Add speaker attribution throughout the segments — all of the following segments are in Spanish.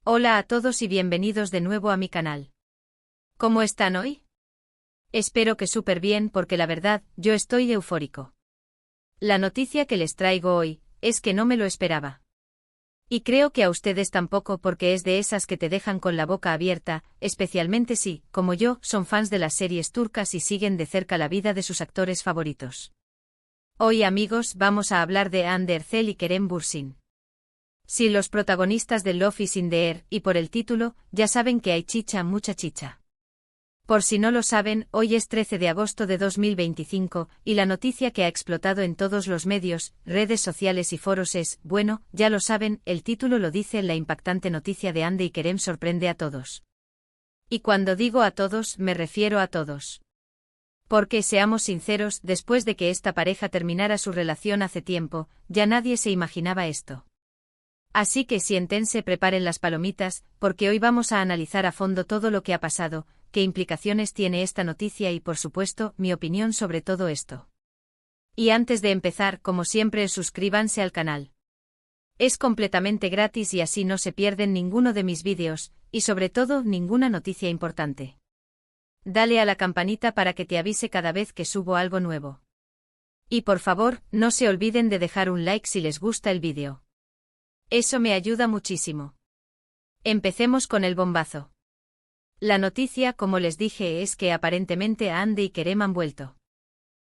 Speaker 1: Hola a todos y bienvenidos de nuevo a mi canal. ¿Cómo están hoy? Espero que súper bien porque la verdad, yo estoy eufórico. La noticia que les traigo hoy, es que no me lo esperaba. Y creo que a ustedes tampoco porque es de esas que te dejan con la boca abierta, especialmente si, como yo, son fans de las series turcas y siguen de cerca la vida de sus actores favoritos. Hoy amigos vamos a hablar de Hande Erçel y Kerem Bürsin. Sí, los protagonistas de Love is in the Air, y por el título, ya saben que hay chicha, mucha chicha. Por si no lo saben, hoy es 13 de agosto de 2025, y la noticia que ha explotado en todos los medios, redes sociales y foros es, bueno, ya lo saben, el título lo dice, la impactante noticia de Hande y Kerem sorprende a todos. Y cuando digo a todos, me refiero a todos. Porque, seamos sinceros, después de que esta pareja terminara su relación hace tiempo, ya nadie se imaginaba esto. Así que siéntense, preparen las palomitas, porque hoy vamos a analizar a fondo todo lo que ha pasado, qué implicaciones tiene esta noticia y por supuesto, mi opinión sobre todo esto. Y antes de empezar, como siempre, suscríbanse al canal. Es completamente gratis y así no se pierden ninguno de mis vídeos, y sobre todo, ninguna noticia importante. Dale a la campanita para que te avise cada vez que subo algo nuevo. Y por favor, no se olviden de dejar un like si les gusta el vídeo. Eso me ayuda muchísimo. Empecemos con el bombazo. La noticia, como les dije, es que aparentemente Hande y Kerem han vuelto.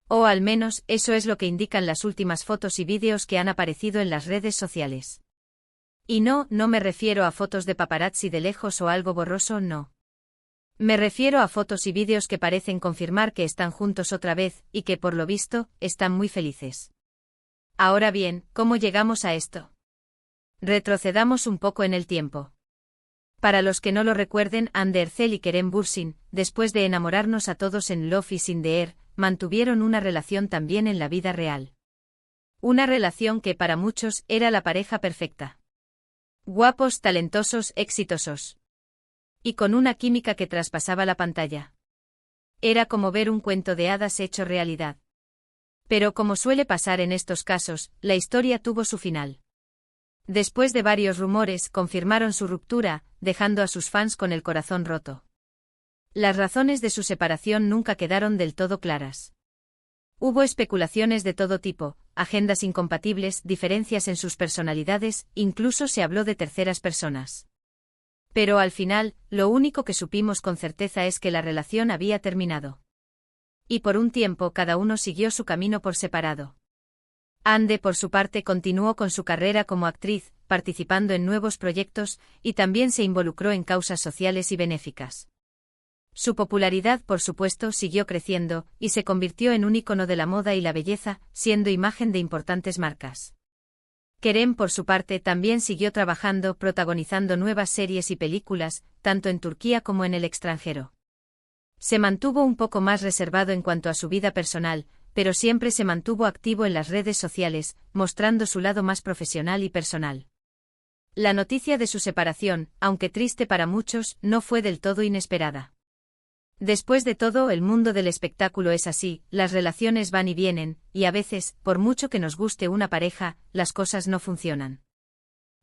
Speaker 1: O al menos, eso es lo que indican las últimas fotos y vídeos que han aparecido en las redes sociales. Y no me refiero a fotos de paparazzi de lejos o algo borroso, no. Me refiero a fotos y vídeos que parecen confirmar que están juntos otra vez, y que por lo visto, están muy felices. Ahora bien, ¿cómo llegamos a esto? Retrocedamos un poco en el tiempo. Para los que no lo recuerden, Hande Erçel y Kerem Bürsin, después de enamorarnos a todos en Love is in the Air, mantuvieron una relación también en la vida real. Una relación que para muchos era la pareja perfecta. Guapos, talentosos, exitosos. Y con una química que traspasaba la pantalla. Era como ver un cuento de hadas hecho realidad. Pero como suele pasar en estos casos, la historia tuvo su final. Después de varios rumores, confirmaron su ruptura, dejando a sus fans con el corazón roto. Las razones de su separación nunca quedaron del todo claras. Hubo especulaciones de todo tipo, agendas incompatibles, diferencias en sus personalidades, incluso se habló de terceras personas. Pero al final, lo único que supimos con certeza es que la relación había terminado. Y por un tiempo cada uno siguió su camino por separado. Hande, por su parte, continuó con su carrera como actriz, participando en nuevos proyectos, y también se involucró en causas sociales y benéficas. Su popularidad, por supuesto, siguió creciendo, y se convirtió en un ícono de la moda y la belleza, siendo imagen de importantes marcas. Kerem, por su parte, también siguió trabajando, protagonizando nuevas series y películas, tanto en Turquía como en el extranjero. Se mantuvo un poco más reservado en cuanto a su vida personal, pero siempre se mantuvo activo en las redes sociales, mostrando su lado más profesional y personal. La noticia de su separación, aunque triste para muchos, no fue del todo inesperada. Después de todo, el mundo del espectáculo es así, las relaciones van y vienen, y a veces, por mucho que nos guste una pareja, las cosas no funcionan.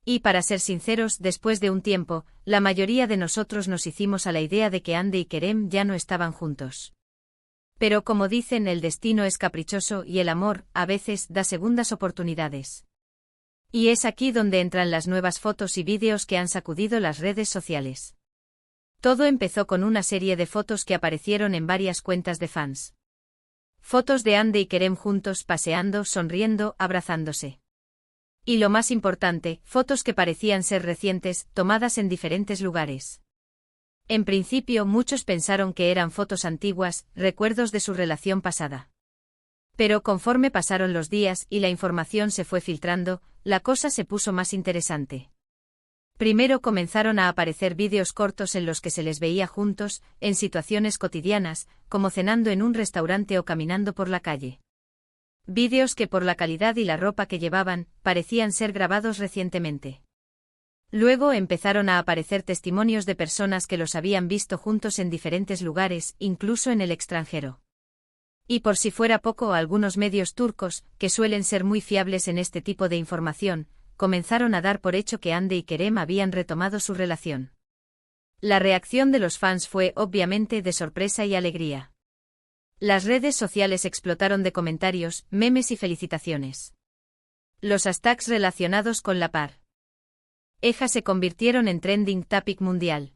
Speaker 1: Y para ser sinceros, después de un tiempo, la mayoría de nosotros nos hicimos a la idea de que Hande y Kerem ya no estaban juntos. Pero como dicen, el destino es caprichoso y el amor, a veces, da segundas oportunidades. Y es aquí donde entran las nuevas fotos y vídeos que han sacudido las redes sociales. Todo empezó con una serie de fotos que aparecieron en varias cuentas de fans. Fotos de Hande y Kerem juntos, paseando, sonriendo, abrazándose. Y lo más importante, fotos que parecían ser recientes, tomadas en diferentes lugares. En principio muchos pensaron que eran fotos antiguas, recuerdos de su relación pasada. Pero conforme pasaron los días y la información se fue filtrando, la cosa se puso más interesante. Primero comenzaron a aparecer vídeos cortos en los que se les veía juntos, en situaciones cotidianas, como cenando en un restaurante o caminando por la calle. Vídeos que por la calidad y la ropa que llevaban, parecían ser grabados recientemente. Luego empezaron a aparecer testimonios de personas que los habían visto juntos en diferentes lugares, incluso en el extranjero. Y por si fuera poco, algunos medios turcos, que suelen ser muy fiables en este tipo de información, comenzaron a dar por hecho que Ande y Kerem habían retomado su relación. La reacción de los fans fue, obviamente, de sorpresa y alegría. Las redes sociales explotaron de comentarios, memes y felicitaciones. Los hashtags relacionados con la pareja se convirtieron en trending topic mundial.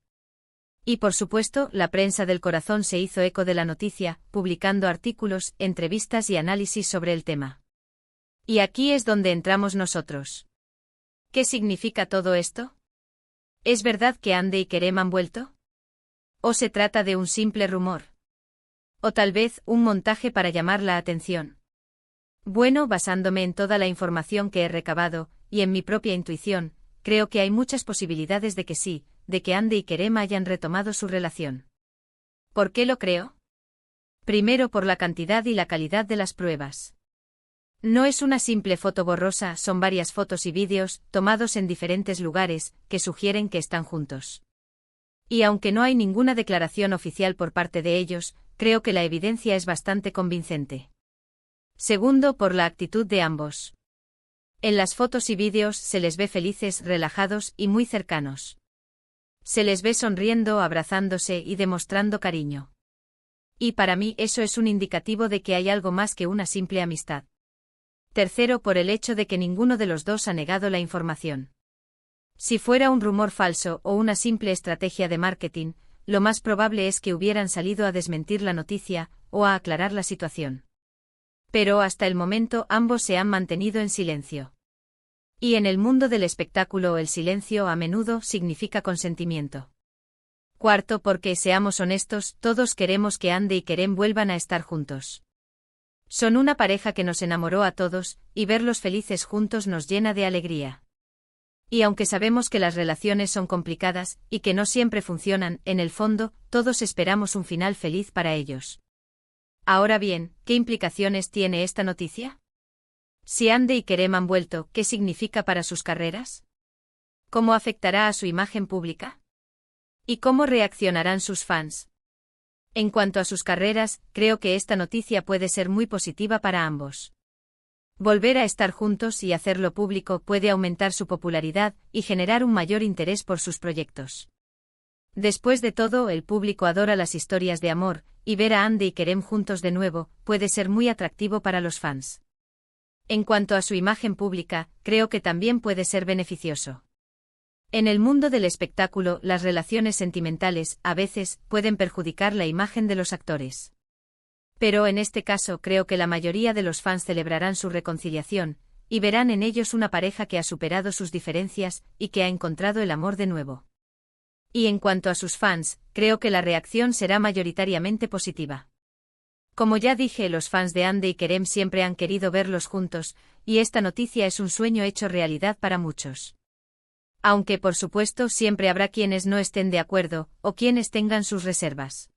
Speaker 1: Y por supuesto, la prensa del corazón se hizo eco de la noticia, publicando artículos, entrevistas y análisis sobre el tema. Y aquí es donde entramos nosotros. ¿Qué significa todo esto? ¿Es verdad que Ande y Kerem han vuelto? ¿O se trata de un simple rumor? ¿O tal vez un montaje para llamar la atención? Bueno, basándome en toda la información que he recabado, y en mi propia intuición, creo que hay muchas posibilidades de que sí, de que Ande y Kerem hayan retomado su relación. ¿Por qué lo creo? Primero por la cantidad y la calidad de las pruebas. No es una simple foto borrosa, son varias fotos y vídeos, tomados en diferentes lugares, que sugieren que están juntos. Y aunque no hay ninguna declaración oficial por parte de ellos, creo que la evidencia es bastante convincente. Segundo, por la actitud de ambos. En las fotos y vídeos se les ve felices, relajados y muy cercanos. Se les ve sonriendo, abrazándose y demostrando cariño. Y para mí eso es un indicativo de que hay algo más que una simple amistad. Tercero, por el hecho de que ninguno de los dos ha negado la información. Si fuera un rumor falso o una simple estrategia de marketing, lo más probable es que hubieran salido a desmentir la noticia o a aclarar la situación. Pero hasta el momento ambos se han mantenido en silencio. Y en el mundo del espectáculo el silencio a menudo significa consentimiento. Cuarto, porque seamos honestos, todos queremos que Ande y Kerem vuelvan a estar juntos. Son una pareja que nos enamoró a todos, y verlos felices juntos nos llena de alegría. Y aunque sabemos que las relaciones son complicadas, y que no siempre funcionan, en el fondo, todos esperamos un final feliz para ellos. Ahora bien, ¿qué implicaciones tiene esta noticia? Si Ande y Kerem han vuelto, ¿qué significa para sus carreras? ¿Cómo afectará a su imagen pública? ¿Y cómo reaccionarán sus fans? En cuanto a sus carreras, creo que esta noticia puede ser muy positiva para ambos. Volver a estar juntos y hacerlo público puede aumentar su popularidad y generar un mayor interés por sus proyectos. Después de todo, el público adora las historias de amor, y ver a Ande y Kerem juntos de nuevo puede ser muy atractivo para los fans. En cuanto a su imagen pública, creo que también puede ser beneficioso. En el mundo del espectáculo, las relaciones sentimentales, a veces, pueden perjudicar la imagen de los actores. Pero en este caso creo que la mayoría de los fans celebrarán su reconciliación, y verán en ellos una pareja que ha superado sus diferencias y que ha encontrado el amor de nuevo. Y en cuanto a sus fans, creo que la reacción será mayoritariamente positiva. Como ya dije, los fans de Ande y Kerem siempre han querido verlos juntos, y esta noticia es un sueño hecho realidad para muchos. Aunque por supuesto siempre habrá quienes no estén de acuerdo, o quienes tengan sus reservas.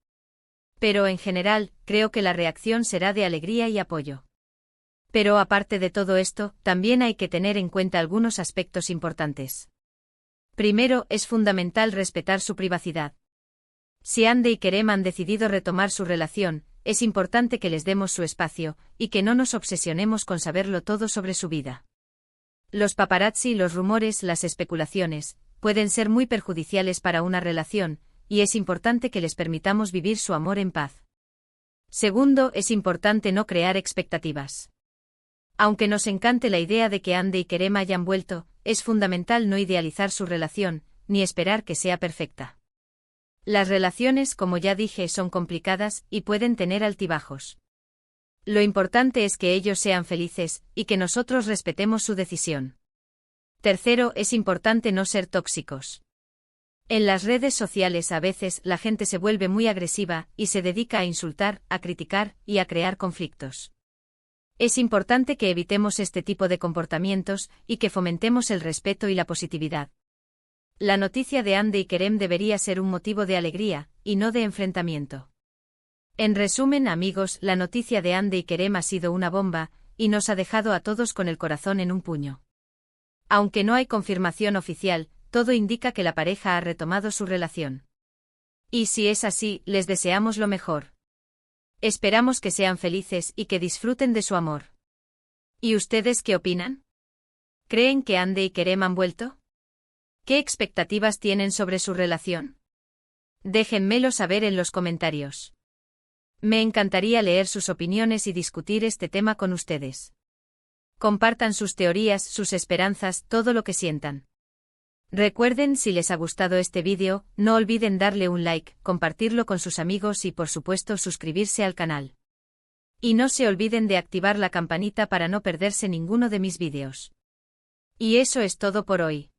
Speaker 1: Pero en general, creo que la reacción será de alegría y apoyo. Pero aparte de todo esto, también hay que tener en cuenta algunos aspectos importantes. Primero, es fundamental respetar su privacidad. Si Ande y Kerem han decidido retomar su relación, es importante que les demos su espacio, y que no nos obsesionemos con saberlo todo sobre su vida. Los paparazzi, los rumores, las especulaciones, pueden ser muy perjudiciales para una relación, y es importante que les permitamos vivir su amor en paz. Segundo, es importante no crear expectativas. Aunque nos encante la idea de que Ande y Kerem hayan vuelto, es fundamental no idealizar su relación, ni esperar que sea perfecta. Las relaciones, como ya dije, son complicadas y pueden tener altibajos. Lo importante es que ellos sean felices, y que nosotros respetemos su decisión. Tercero, es importante no ser tóxicos. En las redes sociales a veces la gente se vuelve muy agresiva y se dedica a insultar, a criticar y a crear conflictos. Es importante que evitemos este tipo de comportamientos y que fomentemos el respeto y la positividad. La noticia de Ande y Kerem debería ser un motivo de alegría, y no de enfrentamiento. En resumen, amigos, la noticia de Ande y Kerem ha sido una bomba, y nos ha dejado a todos con el corazón en un puño. Aunque no hay confirmación oficial, todo indica que la pareja ha retomado su relación. Y si es así, les deseamos lo mejor. Esperamos que sean felices y que disfruten de su amor. ¿Y ustedes qué opinan? ¿Creen que Andy y Kerem han vuelto? ¿Qué expectativas tienen sobre su relación? Déjenmelo saber en los comentarios. Me encantaría leer sus opiniones y discutir este tema con ustedes. Compartan sus teorías, sus esperanzas, todo lo que sientan. Recuerden, si les ha gustado este vídeo, no olviden darle un like, compartirlo con sus amigos y por supuesto suscribirse al canal. Y no se olviden de activar la campanita para no perderse ninguno de mis vídeos. Y eso es todo por hoy.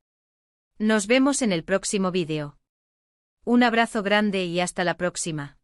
Speaker 1: Nos vemos en el próximo vídeo. Un abrazo grande y hasta la próxima.